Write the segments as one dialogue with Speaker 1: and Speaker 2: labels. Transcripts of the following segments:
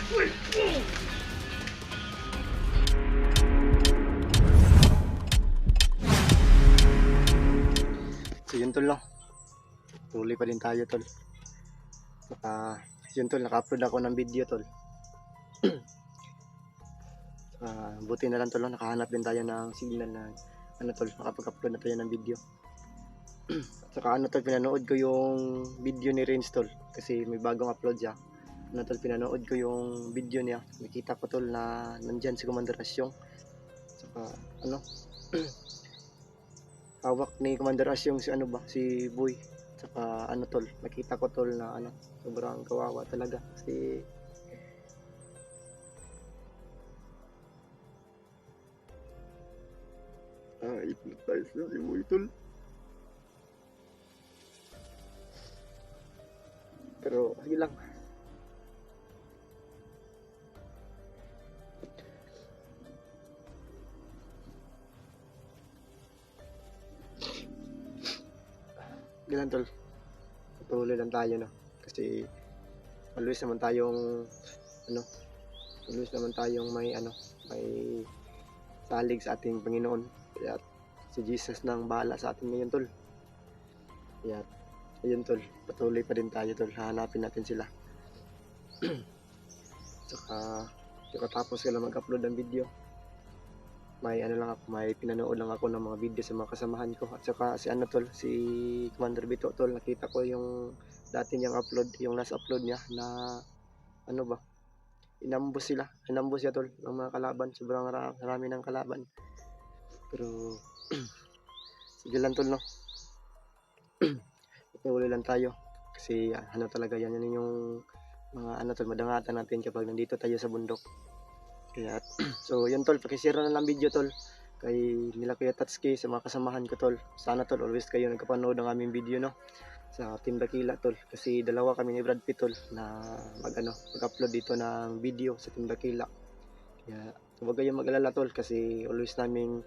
Speaker 1: So yun tol, no? Tuloy pa din tayo tol. Yun tol, naka-upload ako ng video tol. Buti na lang tol, no? Nakahanap din tayo ng signal na ano tol, makapag-upload na tayo ng video. At saka ano tol, pinanood ko yung video ni Renz tol, kasi may bagong upload siya. Ano tol, pinanood ko yung video niya, nakita ko tol na nandyan si Commander Asyong. Saka ano hawak ni Commander Asyong si ano ba, si Boy. Saka ano tol, nakita ko tol na ano, sobrang kawawa talaga kasi hypnotize na si Boy tol. Pero sige lang, ganun tol, patuloy lang tayo no, kasi always naman tayong ano, always naman tayong may ano, may salig sa ating Panginoon. Kaya si Jesus nang bahala sa atin ngayon tol. Kaya ayun tol, patuloy pa din tayo tol, hahanapin natin sila. Saka tapos sila mag-upload ng video, may ano lang ako, may pinanood lang ako ng mga video sa mga kasamahan ko. At saka si ano tol, si Commander Bito tol, nakita ko yung dati niyang upload, yung last upload niya na ano ba, inambos siya tol ng mga kalaban, sobrang marami ng kalaban. Pero sige lang tol no, ituloy lang tayo kasi ano talaga yan yung mga ano tol, madangatan natin kapag nandito tayo sa bundok. Kaya so yun tol, pakishare na lang video tol kay nila Kuya Tatsuki, sa mga kasamahan ko tol. Sana tol always kayo nagkapanood ng aming video no, sa Team Dakila tol, kasi dalawa kami ni Brad Pitt tol na mag-upload dito ng video sa Team Dakila. Kaya huwag kayong mag-alala tol, kasi always namin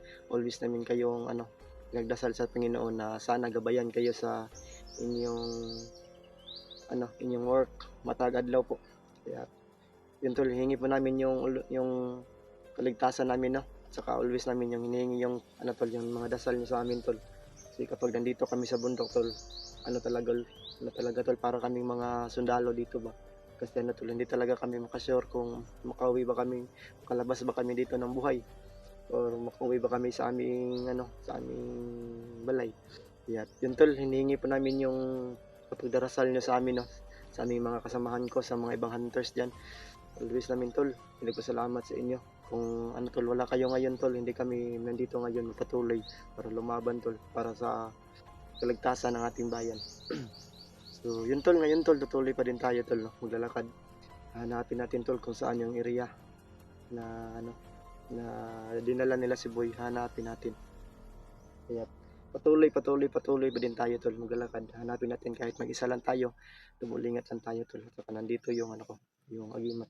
Speaker 1: kayong ano, nagdasal sa Panginoon na sana gabayan kayo sa inyong work matag adlaw po. Kaya yun tol, hihingi po namin yung kaligtasan namin no. Saka always namin yung hinihingi yung ano tol, yung mga dasal niyo sa amin tol. Kasi kapag nandito kami sa bundok tol, ano talaga tol, para kaming mga sundalo dito ba. Kasi ano tol, hindi talaga kami makasure kung makalabas ba kami dito ng buhay, or makauwi ba kami sa aming balay. Kaya yun tol, hinihingi po namin yung pagdarasal niyo sa amin no, sa aming mga kasamahan ko, sa mga ibang hunters dyan. Always namin tol, pinagpasalamat sa inyo. Kung ano tol, wala kayo ngayon tol, hindi kami nandito ngayon patuloy para lumaban tol, para sa kaligtasan ng ating bayan. So yun tol, ngayon tol, tutuloy pa din tayo tol no, maglalakad. Hanapin natin tol kung saan yung area na na dinala nila si Boy, hanapin natin. Kaya patuloy pa din tayo tol, maglalakad. Hanapin natin kahit mag-isa lang tayo, tumulingat lang tayo tol. At saka nandito yung yung agimat.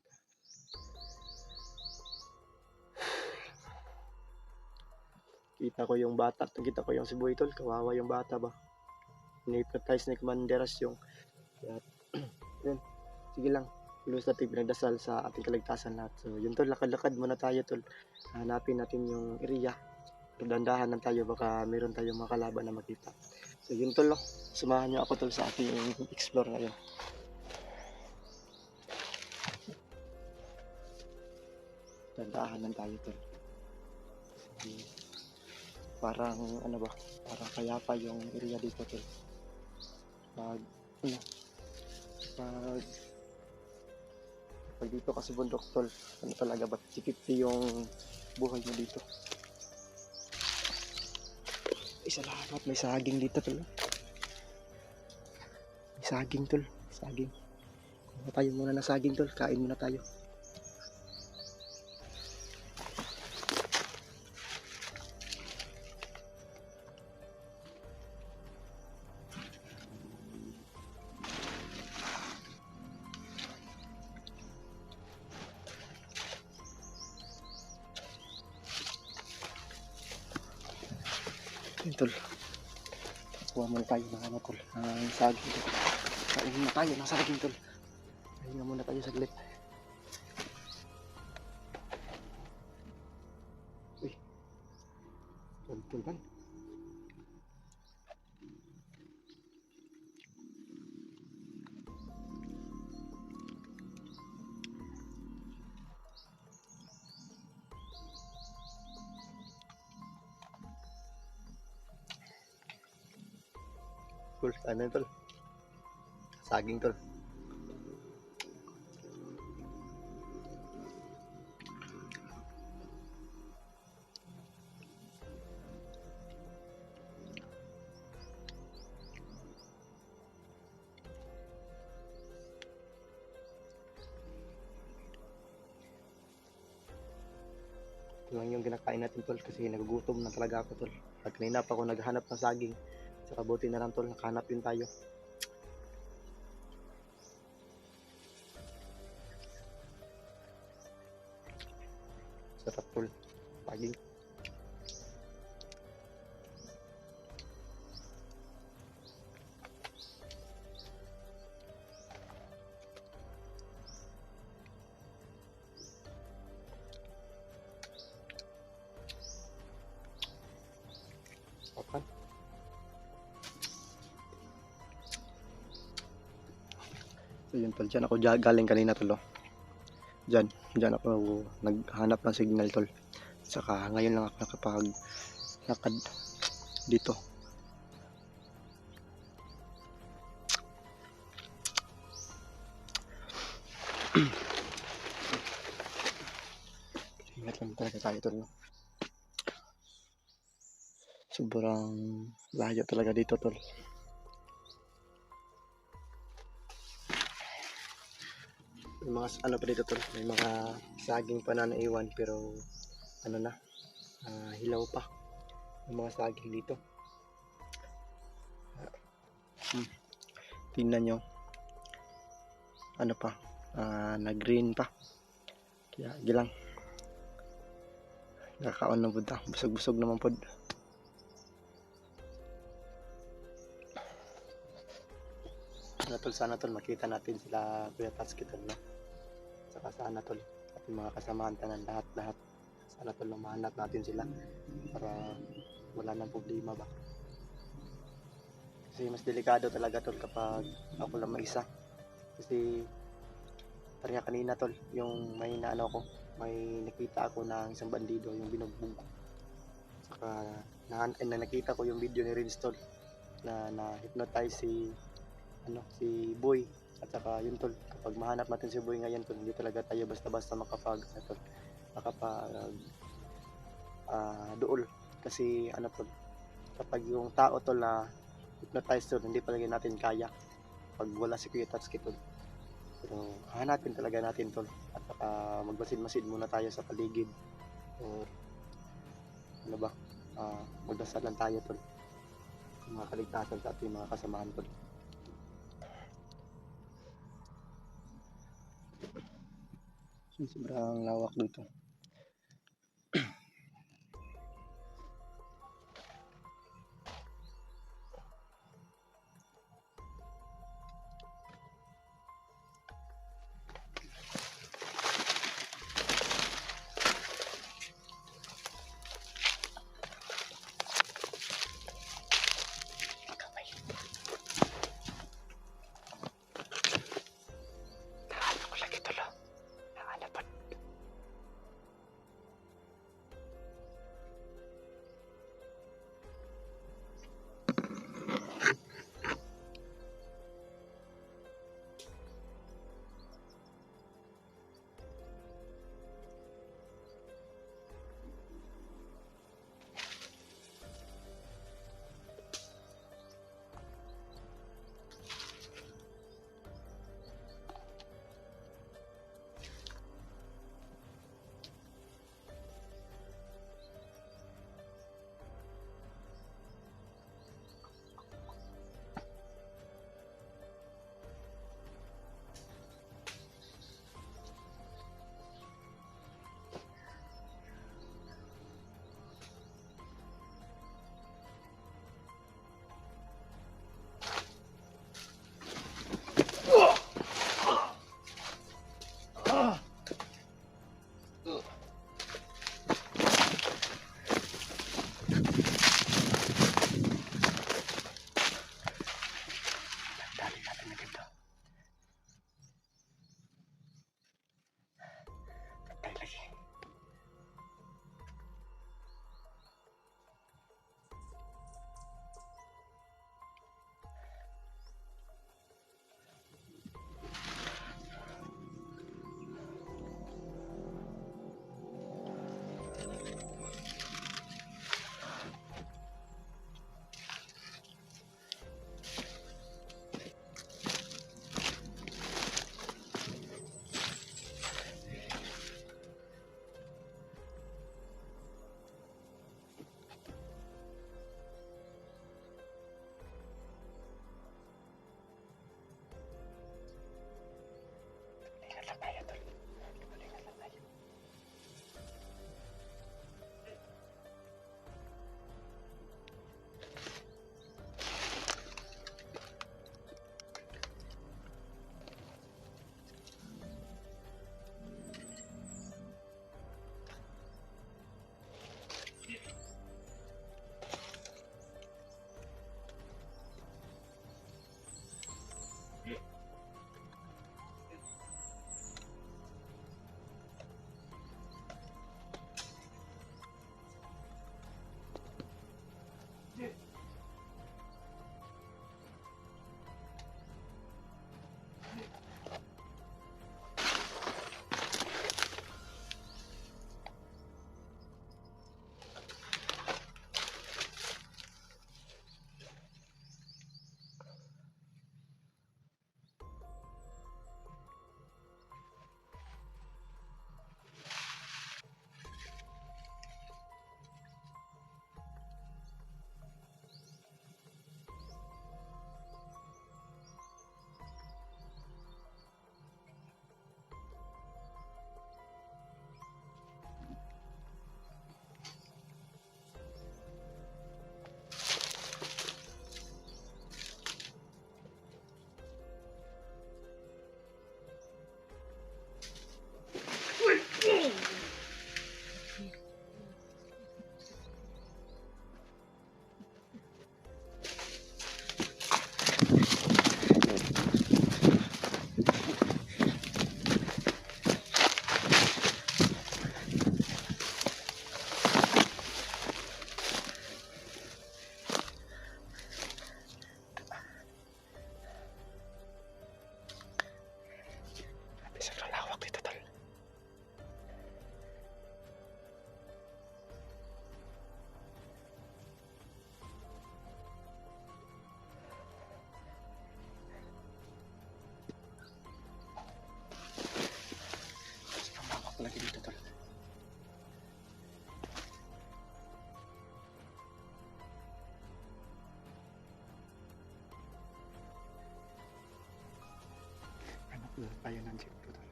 Speaker 1: Kita ko yung bata, kita ko yung si Boy tol, kawawa yung bata ba. Ni-hypnotize ni Commander Asyong. Kaya yun, sige lang, lulos natin pinagdasal sa ating kaligtasan lahat. So yun tol, lakad-lakad muna tayo tol, hanapin natin yung area. Dandahan lang tayo, baka meron tayong mga kalaban na makita. So yun tol, samahan niyo ako tol sa ating explore ngayon. Dandahan lang tayo tol. Parang parang kayapa yung area dito tol. Pag dito kasi bundok tol, talaga ba, 50 yung buhay mo dito. Salamat, may saging dito tol. May saging tol, saging. Kuha tayo muna ng saging tol, kain muna tayo. Yun tol, kuha muna tayo ng tol, ng saging tol. Kain muna tayo ng saging tol. Kain muna tayo saglit. Tol kan. Tol, ano tol? Saging tol. Ito lang yung kinakain natin tol kasi nagugutom na talaga ako tol. At kanina pa ako naghahanap ng saging. Saka buti na lang tol, nakahanap din tayo. Sarap tol. Saging. Sarap. So yun tol, dyan ako galing kanina tol. Dyan ako naghanap ng signal tol. Saka ngayon lang ako nakapag lakad dito. Ingat lang talaga tayo tol. No? Sobrang layo talaga dito tol. May mga ano pa dito tol, may mga saging pa na naiwan pero ano na, hilaw pa yung mga saging dito. Tingnan nyo, ano pa, na green pa, kaya gilang nakakaon na po, busog naman po. Sana tol makita natin sila Kuya Tatsuki tol, no? Saka sana tol ating mga kasamahan tanan lahat sana tol mahanap natin sila para wala nang problema ba, kasi mas delikado talaga tol kapag ako lang mag-isa. Kasi parang kanina tol, yung may nakita ako ng isang bandido yung binugbog ko. Saka nakita ko yung video ni Rins tol na hypnotize si Boy. At saka yun tol, kapag mahanap natin si Boy ngayon tol, hindi talaga tayo basta-basta makapag dool. Kasi tol, kapag yung tao tol na hypnotize tol, hindi talaga natin kaya pag wala si Kuya Tatsuki tol. Pero hahanapin talaga natin tol, at saka magmasid-masid muna tayo sa paligid, or magdasal lang tayo tol, mga kaligtasan sa ating mga kasamahan tol. Sobrang lawak dito.
Speaker 2: Ayun ang jeep ko tol.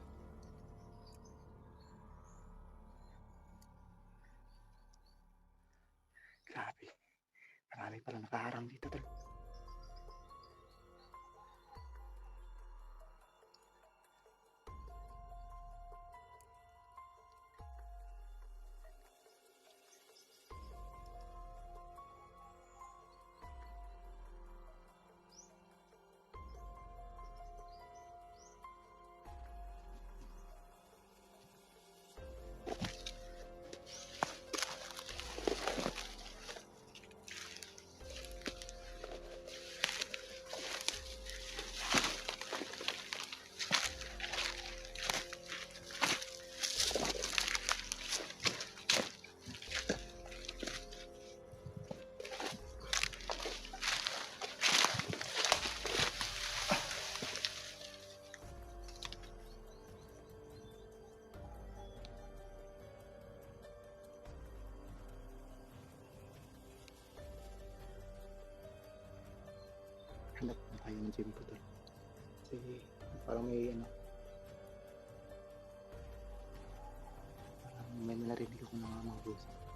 Speaker 2: Grabe. Marami pala nakaharang dito tol. Hanap na tayo ng jeep ko tol. Kasi parang may ano. Parang may narinig ako mga busa.